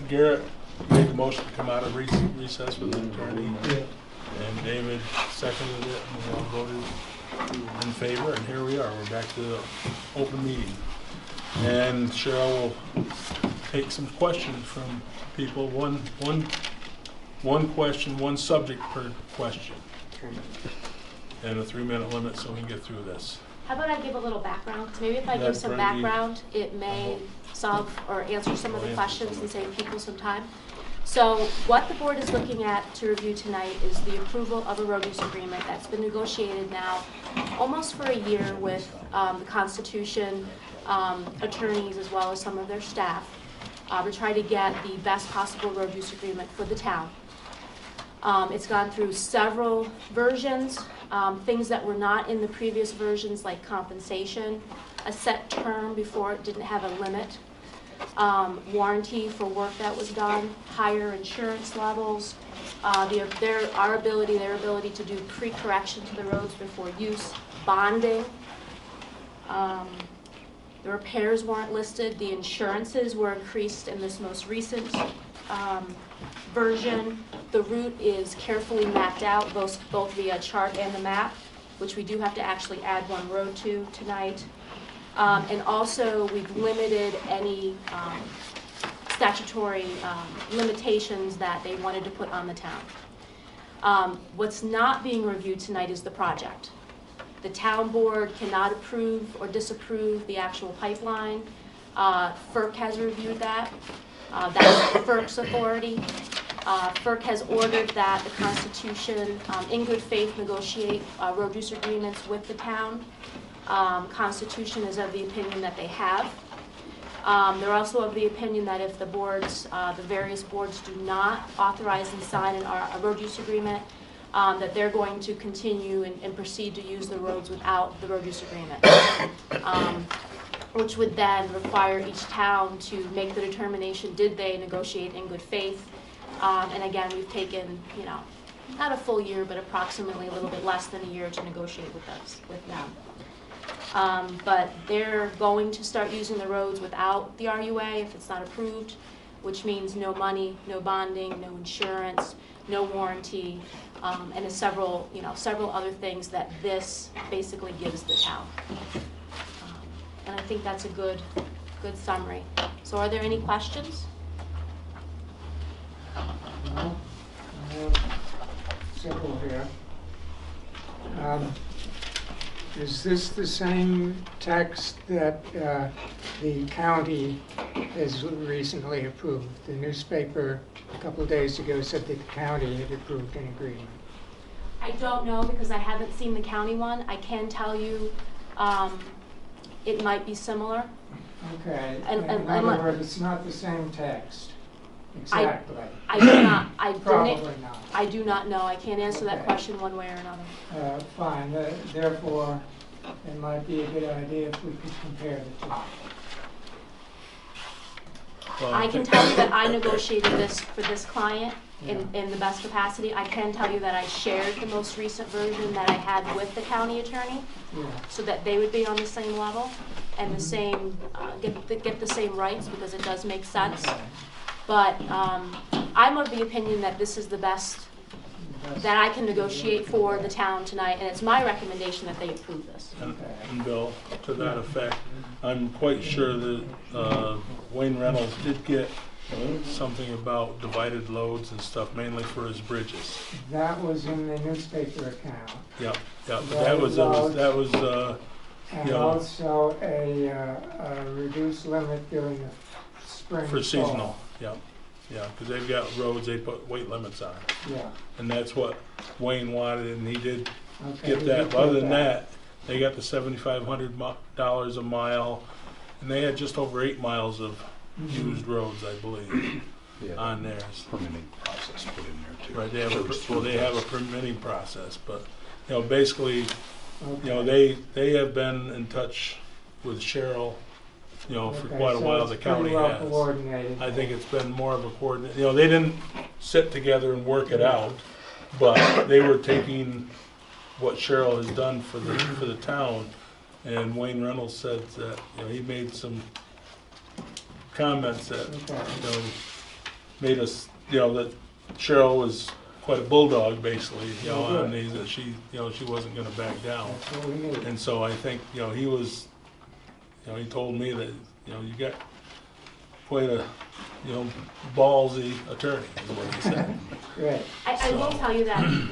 Garrett made the motion to come out of recess with the attorney, and David seconded it, and we all voted in favor, and here we are. We're back to the open meeting. And Cheryl will take some questions from people. One question, one subject per question. And a 3-minute limit so we can get through this. How about I give a little background? Maybe if I give some background, it may solve or answer some of the questions and save people some time. So what the board is looking at to review tonight is the approval of a road use agreement that's been negotiated now almost for a year with the Constitution attorneys as well as some of their staff to try to get the best possible road use agreement for the town. It's gone through several versions, things that were not in the previous versions like compensation, a set term before it didn't have a limit, warranty for work that was done, higher insurance levels, their ability to do pre-correction to the roads before use, bonding. The repairs weren't listed. The insurances were increased in this most recent version. The route is carefully mapped out, both via chart and the map, which we do have to actually add one road to tonight. And also, we've limited any statutory limitations that they wanted to put on the town. What's not being reviewed tonight is the project. The town board cannot approve or disapprove the actual pipeline. FERC has reviewed that. That's FERC's authority. FERC has ordered that the Constitution, in good faith, negotiate road use agreements with the town. Constitution is of the opinion that they have. They're also of the opinion that if the boards, the various boards do not authorize and sign a road use agreement, that they're going to continue and proceed to use the roads without the road use agreement, which would then require each town to make the determination, did they negotiate in good faith? And again, we've taken, not a full year, but approximately a little bit less than a year to negotiate with them. But they're going to start using the roads without the RUA if it's not approved, which means no money, no bonding, no insurance, no warranty, and several other things that this basically gives the town. And I think that's a good summary. So are there any questions? Well, I have several here. Is this the same text that the county has recently approved? The newspaper a couple of days ago said that the county had approved an agreement. I don't know because I haven't seen the county one. I can tell you it might be similar. Okay. In other words, it's not the same text. Exactly. I do not. Probably not. I do not know. I can't answer that question one way or another. Fine. Therefore, it might be a good idea if we could compare the two. Well, I can tell you that I negotiated this for this client in the best capacity. I can tell you that I shared the most recent version that I had with the county attorney, so that they would be on the same level and the same get the same rights, because it does make sense. Okay. But I'm of the opinion that this is the best that I can negotiate for the town tonight, and it's my recommendation that they approve this. And Bill, to that effect, I'm quite sure that Wayne Reynolds did get something about divided loads and stuff, mainly for his bridges. That was in the newspaper account. Yeah. But that was And also a reduced limit during the spring. for seasonal. Yeah, because they've got roads they put weight limits on. Yeah. And that's what Wayne wanted, and he did Okay, get that. But other than that, they got the $7,500 a mile, and they had just over 8 miles of used roads, I believe, on theirs. Permitting process put in there too. Right, they have a permitting process, but basically, okay. they have been in touch with Cheryl, for Okay, quite a so while. it's The county pretty well has. coordinated. I think it's been more of a coordinate. They didn't sit together and work it out, but they were taking what Cheryl has done for the town. And Wayne Reynolds said that he made some comments that, Okay. you know, made us, you know, that Cheryl was quite a bulldog, basically, you know, Oh, on good. these, that she, you know, she wasn't gonna back down. That's what we need. And so I think, you know, he was, you know, he told me that, you know, you got quite a, you know, ballsy attorney, is what he said. Right. I will So- tell you that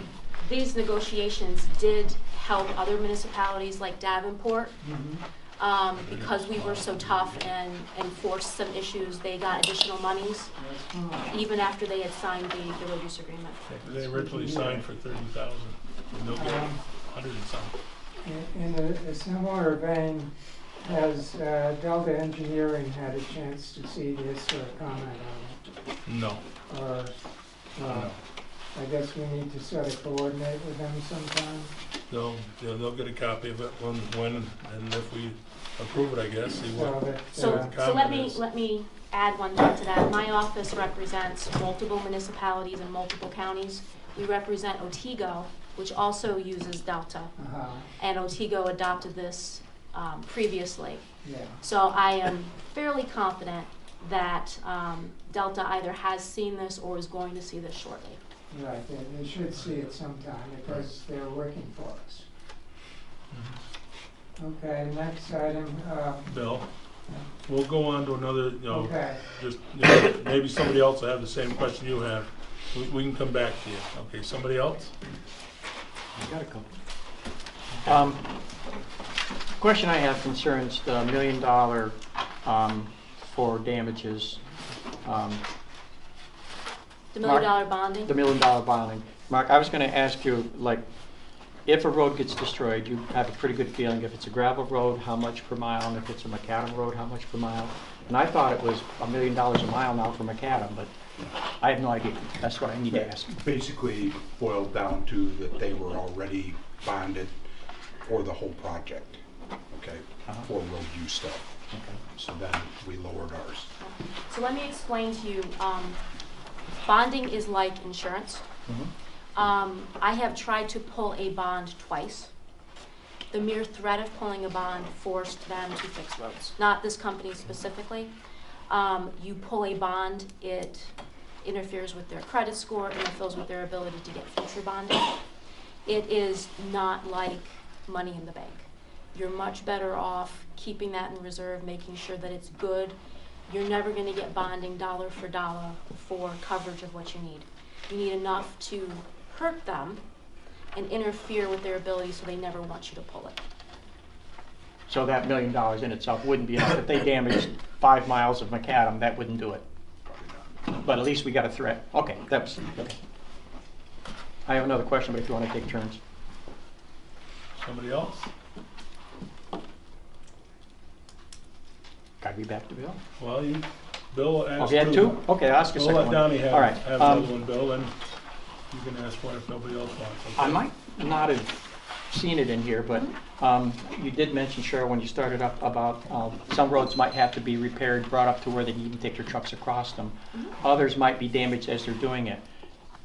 these negotiations did help other municipalities like Davenport. Because we were so tough and forced some issues, they got additional monies, even after they had signed the road use agreement. They originally signed for 30,000, and they'll get 100 and something. In a similar vein, has Delta Engineering had a chance to see this or comment on No, it? Or, no. I guess we need to sort of coordinate with them sometime? They'll get a copy of it when, and if we approve it, I guess, see So what. that, So, the so let comment me is. add one thing to that. My office represents multiple municipalities and multiple counties. We represent Otsego, which also uses Delta, and Otsego adopted this previously. yeah. So I am fairly confident that Delta either has seen this or is going to see this shortly. Right, they should see it sometime because they're working for us. Okay, next item, Bill, we'll go on to another, you know, okay, just, you know, maybe somebody else will have the same question you have. We can come back to you. Okay, somebody else? Got a couple. Question I have concerns the $1 million for damages, The $1 Mark, million bonding? the $1 million bonding. Mark, I was going to ask you, like, if a road gets destroyed, you have a pretty good feeling if it's a gravel road, how much per mile, and if it's a macadam road, how much per mile. And I thought it was $1 million a mile now for macadam, but I have no idea. That's what I need to ask. Basically boiled down to that they were already bonded for the whole project, okay, for road use stuff. Okay. So then we lowered ours. So let me explain to you, bonding is like insurance. I have tried to pull a bond twice. The mere threat of pulling a bond forced them to fix roads, not this company specifically. You pull a bond, it interferes with their credit score, interferes with their ability to get future bonding. It is not like money in the bank. You're much better off keeping that in reserve, making sure that it's good. You're never going to get bonding dollar for dollar for coverage of what you need. You need enough to hurt them and interfere with their ability so they never want you to pull it. So that $1 million in itself wouldn't be enough. If they damaged 5 miles of macadam, that wouldn't do it. But at least we got a threat. Okay, that's okay. I have another question, but if you want to take turns. Somebody else? Got to be back to Bill. Well, Bill asked. Oh, you had two? Okay, I'll ask a We'll second let one. Donnie have All right. another one, Bill, and you can ask one if nobody else wants. Okay? I might not have seen it in here, but you did mention, Cheryl, when you started up about some roads might have to be repaired, brought up to where they can even take their trucks across them. Others might be damaged as they're doing it.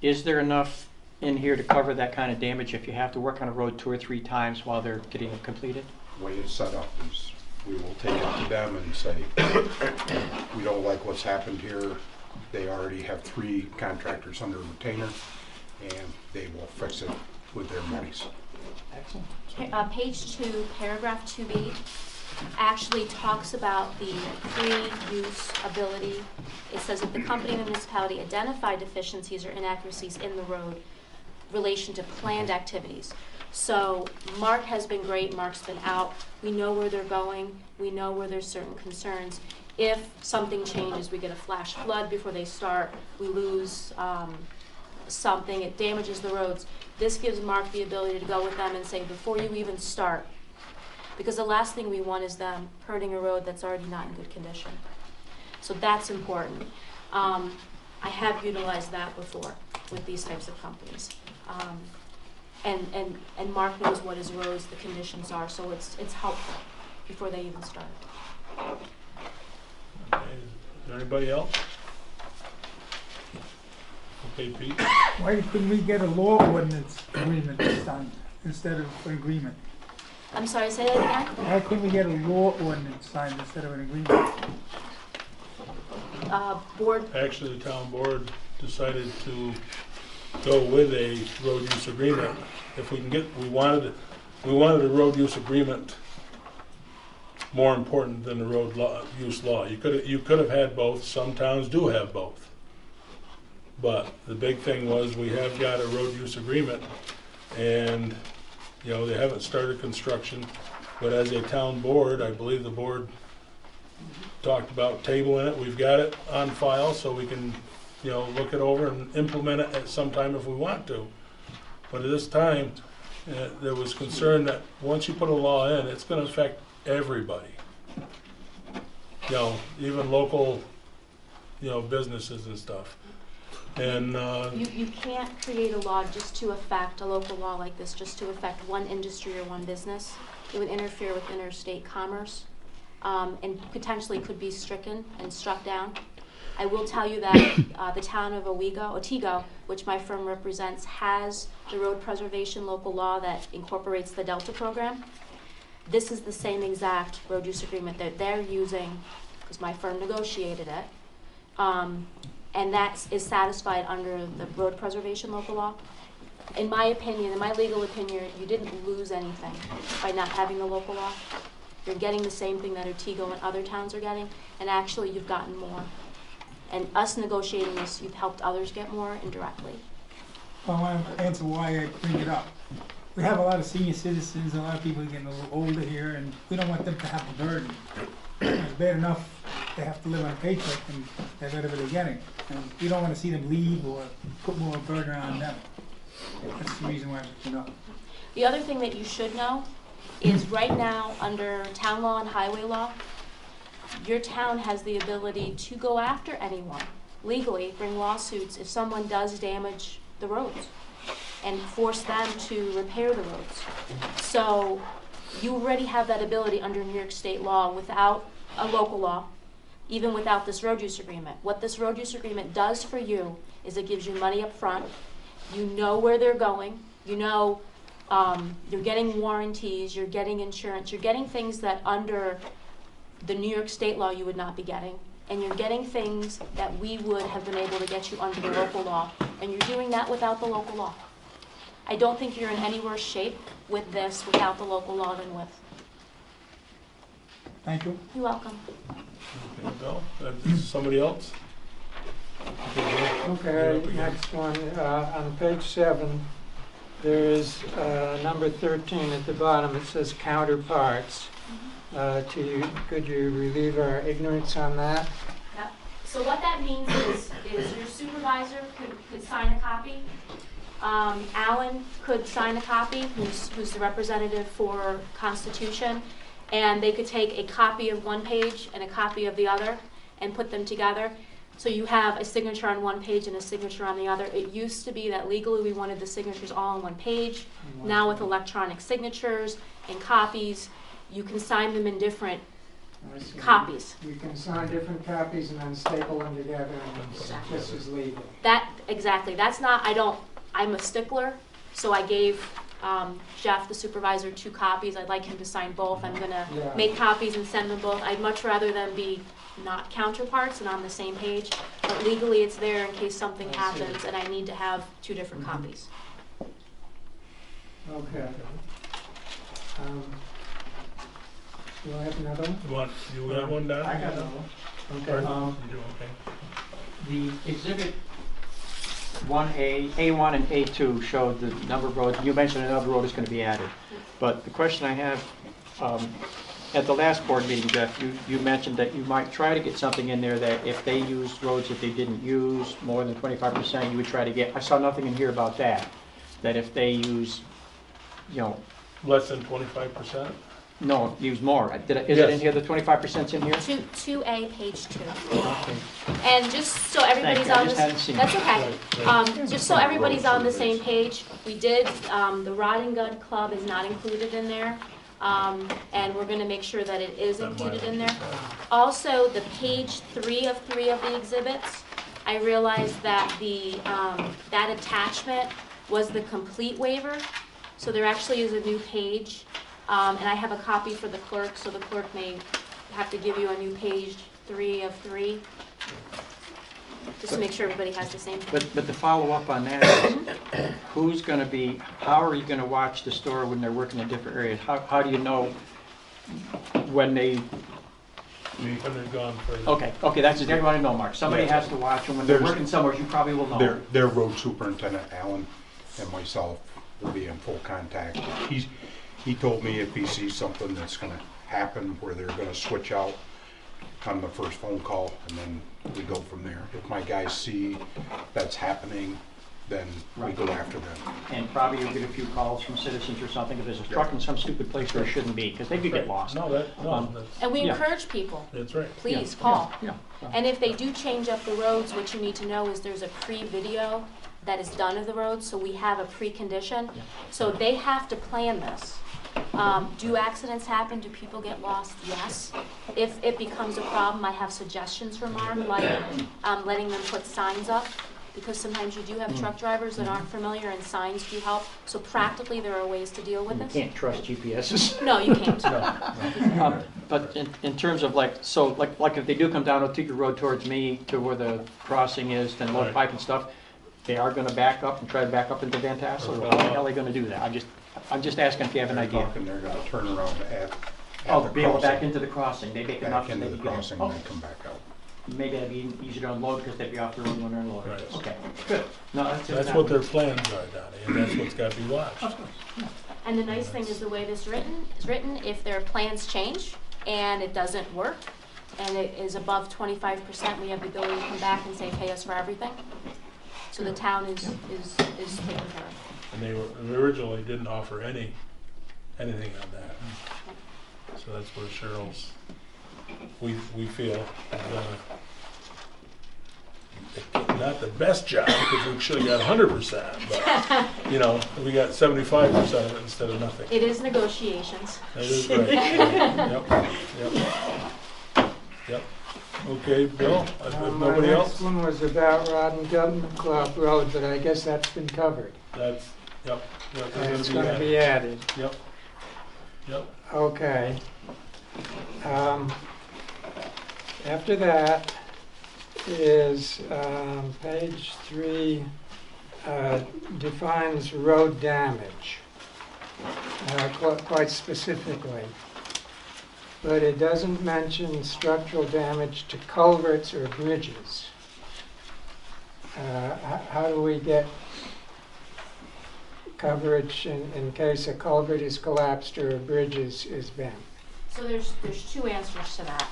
Is there enough in here to cover that kind of damage if you have to work on a road 2 or 3 times while they're getting it completed? The way it's set up is we will take it to them and say, we don't like what's happened here. They already have 3 contractors under retainer, and they will fix it with their monies. Excellent. Page 2, paragraph 2B, actually talks about the pre-use ability. It says that the company and the municipality identify deficiencies or inaccuracies in the road relation to planned activities. So Mark has been great, Mark's been out, we know where they're going, we know where there's certain concerns. If something changes, we get a flash flood before they start, we lose something, it damages the roads. This gives Mark the ability to go with them and say, before you even start, because the last thing we want is them hurting a road that's already not in good condition. So that's important. I have utilized that before with these types of companies. And Mark knows what his roads, the conditions are, so it's helpful before they even start. Okay, is there anybody else? Okay, Pete? Why couldn't we get a law ordinance agreement this time instead of an agreement? I'm sorry, say that again? Why couldn't we get a law ordinance signed instead of an agreement? board, Actually, the town board decided to go with a road use agreement. If we can get, we wanted a road use agreement more important than the road use law. You could have had both. Some towns do have both. But the big thing was we have got a road use agreement, and they haven't started construction. But as a town board, I believe the board talked about tabling it. We've got it on file, so we can look it over and implement it at some time if we want to. But at this time, there was concern that once you put a law in, it's going to affect everybody. Even local, businesses and stuff. And you can't create a law just to affect, a local law like this, just to affect one industry or one business. It would interfere with interstate commerce, and potentially could be stricken and struck down. I will tell you that the town of Otsego, which my firm represents, has the road preservation local law that incorporates the Delta program. This is the same exact road use agreement that they're using, because my firm negotiated it, and that is satisfied under the road preservation local law. In my opinion, in my legal opinion, you didn't lose anything by not having the local law. You're getting the same thing that Otsego and other towns are getting, and actually you've gotten more. And us negotiating this, you've helped others get more indirectly. Well, I want to answer why I bring it up. We have a lot of senior citizens, a lot of people getting a little older here, and we don't want them to have the burden. It's bad enough they have to live on a paycheck and that's whatever they're getting. And we don't want to see them leave or put more burden on them. That's the reason why I bring it up. The other thing that you should know is right now, under town law and highway law, your town has the ability to go after anyone legally, bring lawsuits if someone does damage the roads, and force them to repair the roads. So you already have that ability under New York state law without a local law, even without this road use agreement. What this road use agreement does for you is it gives you money up front. You know where they're going. You know you're getting warranties, you're getting insurance, you're getting things that under the New York state law you would not be getting. And you're getting things that we would have been able to get you under the local law. And you're doing that without the local law. I don't think you're in any worse shape with this without the local law than with. Thank you. You're welcome. okay, Bill, somebody else? Okay, next one, on page 7, there is number 13 at the bottom. It says counterparts. Could you relieve our ignorance on that? Yep. So what that means is your supervisor could sign a copy. Alan could sign a copy, who's the representative for Constitution, and they could take a copy of one page and a copy of the other and put them together. So you have a signature on one page and a signature on the other. It used to be that legally we wanted the signatures all on one page. Now with electronic signatures and copies, you can sign them in different I see. copies. You can sign different copies and then staple them together, and this is legal. Exactly. That's not, I'm a stickler, so I gave Jeff, the supervisor, 2 copies. I'd like him to sign both. I'm gonna make copies and send them both. I'd much rather them be not counterparts and on the same page, but legally it's there in case something happens and I need to have 2 different copies. Okay. Do I have another one? You got one, Don? I got another one. Okay. You do, okay. The exhibit 1A, A1 and A2 showed the number of roads. You mentioned another road is going to be added. But the question I have, at the last board meeting, Jeff, you mentioned that you might try to get something in there that if they used roads that they didn't use, more than 25%, you would try to get. I saw nothing in here about that. That if they use, Less than 25%? no, use more. Is it in here, the 25%'s in here? 2A, page 2. Okay. And just so everybody's Thank you. I on just this, hadn't seen that's it. okay. Just so everybody's on the same page, we did, the Rod and Gun Club is not included in there. And we're gonna make sure that it is included in there. Also, the page 3 of the exhibits, I realized that that attachment was the complete waiver. So there actually is a new page. And I have a copy for the clerk, so the clerk may have to give you a new page 3 of 3. just to make sure everybody has the same. But to follow up on that is, who's gonna be, how are you gonna watch the store when they're working in different areas? How do you know when they, When they're gone for. okay, that's exactly what I know, Mark. Somebody Yeah. has to watch them when they're There's- working somewhere, you probably will know. Their road superintendent, Alan, and myself will be in full contact. He told me if he sees something that's gonna happen where they're gonna switch out, on the first phone call, and then we go from there. If my guys see that's happening, then we go after them. And probably you'll get a few calls from citizens or something if there's a truck in some stupid place where it shouldn't be, because they could get lost. No, And we Yeah. encourage people, that's right. please Yeah, call. Yeah. And if they do change up the roads, what you need to know is there's a pre-video that is done of the roads, so we have a precondition. Yeah. So they have to plan this. Do accidents happen? Do people get lost? Yes. If it becomes a problem, I have suggestions for Mark, like letting them put signs up, because sometimes you do have truck drivers that aren't familiar and signs do help. So practically, there are ways to deal with You this. can't trust GPSs. No, you can't. But in terms of like, so like if they do come down Otika Road towards me to where the crossing is, then load Right. pipe and stuff, they are gonna back up and try to back up into Van Tassel, or how the hell are they gonna do that? I'm just asking if you have an They're idea. talking, they're gonna turn around at Oh, the be able to back crossing. into the crossing, they make enough Back so into they the can get. crossing Oh, and then come back out. maybe that'd be easier to unload because they'd be off the road when they're unloaded. Right. Okay, good. No, that's it. That's what their plans are, Donnie, and that's what's gotta be watched. And the nice thing is the way this is written, if their plans change and it doesn't work, and it is above 25%, we have the ability to come back and say, pay us for everything. So the town is taken care of. And they originally didn't offer anything on that. So that's where Cheryl's, we feel, not the best job, because we should have got 100%, but, you know, we got 75% of it instead of nothing. It is negotiations. That is right. Yep. Okay, Bill, if nobody My else, next one was about Rod and Gun Club Road, but I guess that's been covered. that's, yep. And it's gonna be added. Yep. Okay. After that is page 3 defines road damage quite specifically. But it doesn't mention structural damage to culverts or bridges. How do we get coverage in case a culvert is collapsed or a bridge is bent? So there's two answers to that.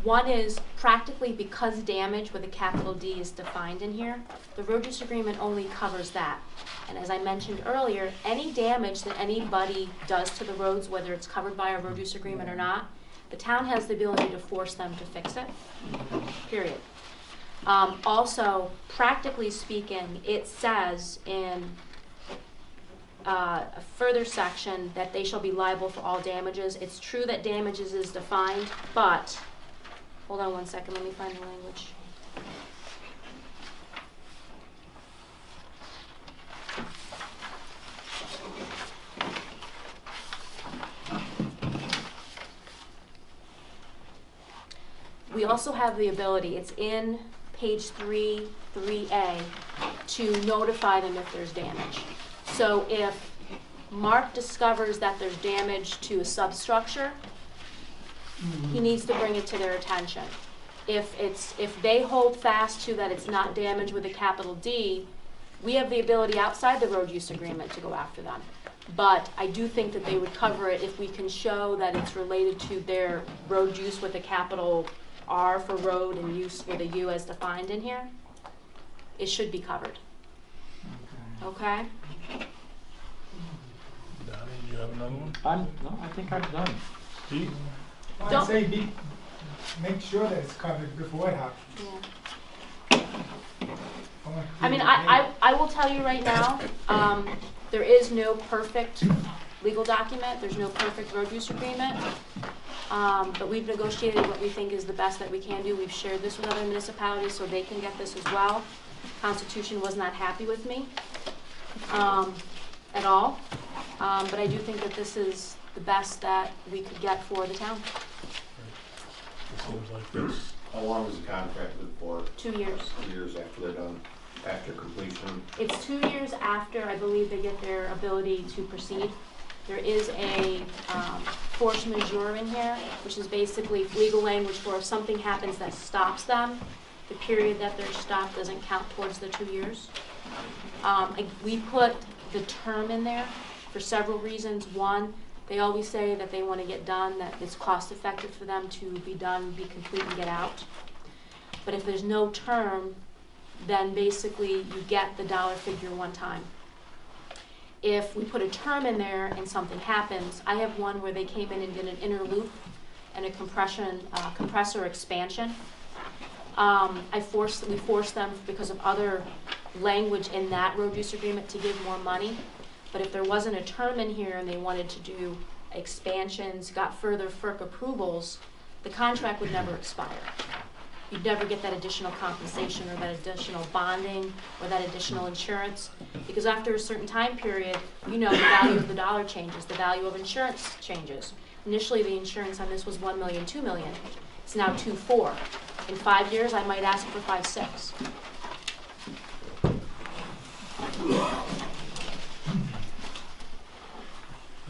One is practically because damage with a capital D is defined in here, the road use agreement only covers that. And as I mentioned earlier, any damage that anybody does to the roads, whether it's covered by a road use agreement or not, the town has the ability to force them to fix it, period. Also, practically speaking, it says in a further section that they shall be liable for all damages. It's true that damages is defined, but, hold on one second, let me find the language. We also have the ability, it's in page 3A, to notify them if there's damage. So if Mark discovers that there's damage to a substructure, he needs to bring it to their attention. If they hold fast to that it's not damage with a capital D, we have the ability outside the road use agreement to go after them. But I do think that they would cover it if we can show that it's related to their road use with a capital R for road and use with a U as defined in here. It should be covered. Okay? Donnie, do you have another one? No, I think I'm done. Pete? I'd Don't- say make sure that it's covered before it happens. Yeah. want I mean, people to I will tell you right now, there is no perfect legal document, there's no perfect road use agreement. But we've negotiated what we think is the best that we can do. We've shared this with other municipalities so they can get this as well. Constitution was not happy with me at all. But I do think that this is the best that we could get for the town. It seems like this How long is the contract good for? 2 years. 2 years after they're done, after completion? It's 2 years after, I believe, they get their ability to proceed. There is a force majeure in here, which is basically legal language for if something happens that stops them, the period that they're stopped doesn't count towards the 2 years. We put the term in there for several reasons. One, they always say that they want to get done, that it's cost effective for them to be done, be complete, and get out. But if there's no term, then basically you get the dollar figure one time. If we put a term in there and something happens, I have one where they came in and did an inner loop and a compressor expansion. We forced them because of other language in that road use agreement to give more money. But if there wasn't a term in here and they wanted to do expansions, got further FERC approvals, the contract would never expire. You'd never get that additional compensation or that additional bonding or that additional insurance, because after a certain time period, the value of the dollar changes, the value of insurance changes. Initially, the insurance on this was $1 million, $2 million. It's now 2.4. In 5 years, I might ask for 5.6.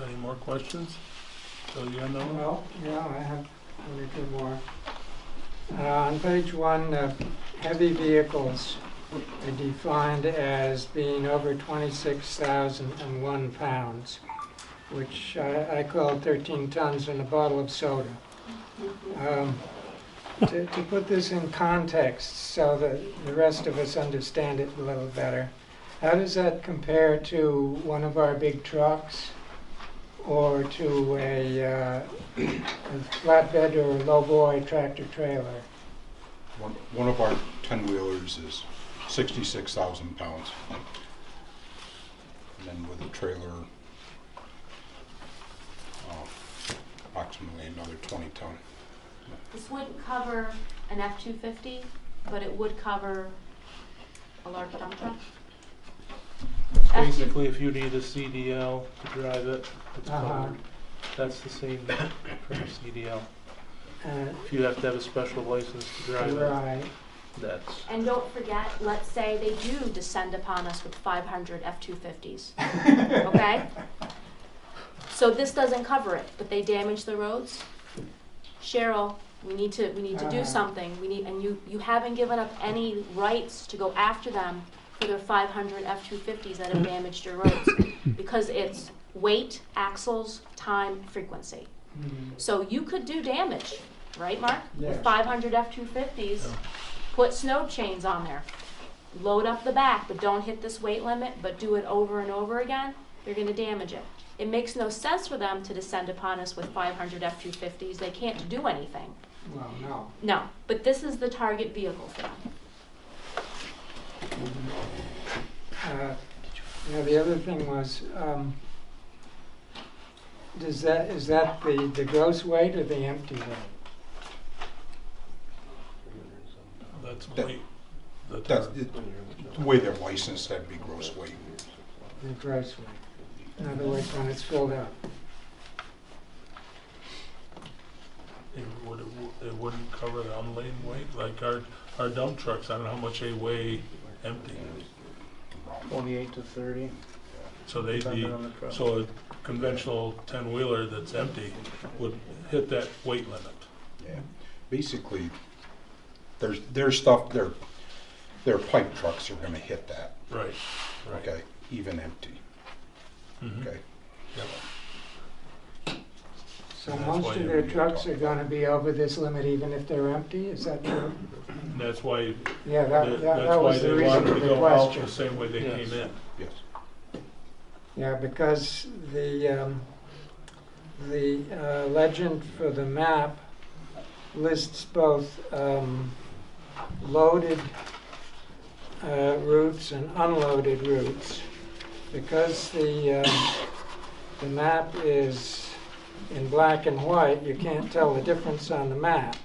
Any more questions? So you have no one? Well, yeah, I have only two more. On page 1, heavy vehicles are defined as being over 26,001 pounds, which I call 13 tons in a bottle of soda. To put this in context so that the rest of us understand it a little better, how does that compare to one of our big trucks or to a flatbed or a lowboy tractor trailer? One of our 10-wheelers is 66,000 pounds. And then with a trailer, approximately another 20 ton. This wouldn't cover an F-250, but it would cover a large dump truck. Basically, if you need a CDL to drive it, it's covered. That's the same for a CDL. If you have to have a special license to drive it, Right. that's. And don't forget, let's say they do descend upon us with 500 F-250s, okay? So this doesn't cover it, but they damage the roads. Cheryl, we need to do something. And you haven't given up any rights to go after them for their 500 F-250s that have damaged your roads, because it's weight, axles, time, frequency. So you could do damage, right, Mark? Yes. With 500 F-250s, put snow chains on there, load up the back, but don't hit this weight limit, but do it over and over again, you're going to damage it. It makes no sense for them to descend upon us with 500 F-250s. They can't do anything. Well, no. No, but this is the target vehicle for them. The other thing was, is that the gross weight or the empty weight? That's That- weight. That's the way they're licensed, that'd be gross weight. The gross weight. In other words, when it's filled up. It wouldn't cover the unladen weight, like our dump trucks, I don't know how much they weigh empty. 28 to 30. So they'd be, Depending on the truck. so a conventional 10-wheeler that's empty would hit that weight limit. Yeah. Basically, their stuff, their pipe trucks are gonna hit that, Right, right. okay, even empty, Mhm. okay? Yep. So That's most why of you their would trucks talk are gonna be over this limit even if they're empty, is that true? That's why, Yeah, that that's why was they the reason wanted for to the go out question. the same way they Yes. came in. Yes. Yeah, because the legend for the map lists both loaded routes and unloaded routes. Because the map is in black and white, you can't tell the difference on the map.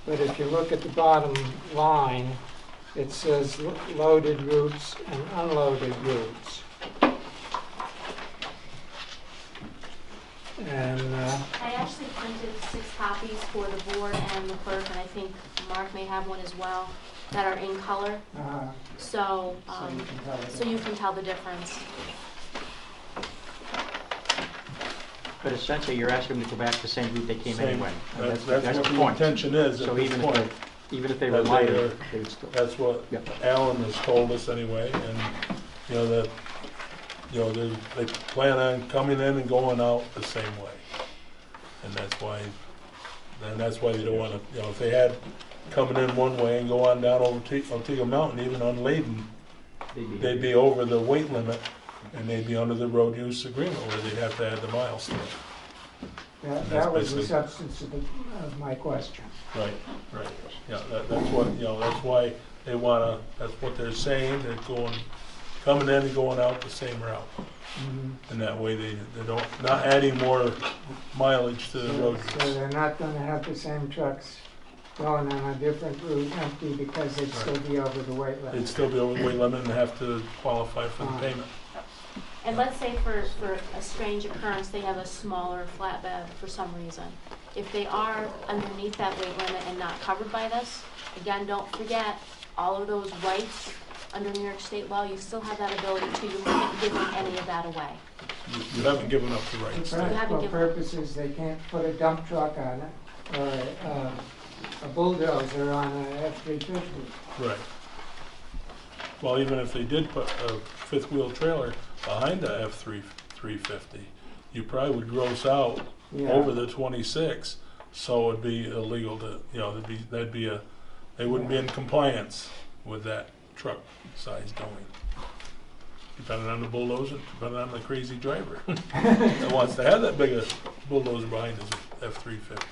But if you look at the bottom line, it says loaded routes and unloaded routes. And I actually printed 6 copies for the board and the clerk, and I think Mark may have one as well, that are in color, so, so you can tell the difference. But essentially, you're asking them to go back the same route they came Same. anyway. And That's the what the point. intention is at So this even point. even if they were That lighter, they're- they would still. That's what Yep. Alan has told us anyway, and, you know, that, you know, they plan on coming in and going out the same way. And that's why they don't wanna, you know, if they had coming in one way and go on down over Otega Mountain, even unladen, they'd be over the weight limit, and they'd be under the road use agreement, where they'd have to add the miles to it. That was the basically- substance of my question. Right, right, yeah, that's what, you know, that's why they wanna, that's what they're saying, they're coming in and going out the same route. And that way they don't, not adding more mileage to the road So use. they're not gonna have the same trucks going on a different route empty because they'd still be over the weight They'd limit. still be over the weight limit and have to qualify for the payment. And let's say for a strange occurrence, they have a smaller flatbed for some reason. If they are underneath that weight limit and not covered by this, again, don't forget, all of those rights under New York State law, you still have that ability to, you haven't given any of that away. You haven't given up the For rights. practical purposes, they can't put a dump truck on it or a bulldozer on a F-350. Right. Well, even if they did put a fifth wheel trailer behind a F-350, you probably would gross out Yeah. over the 26, so it'd be illegal to, you know, they wouldn't be in compliance with that truck size going. Depending on the bulldozer, depending on the crazy driver that wants to have that big a bulldozer behind his F-350.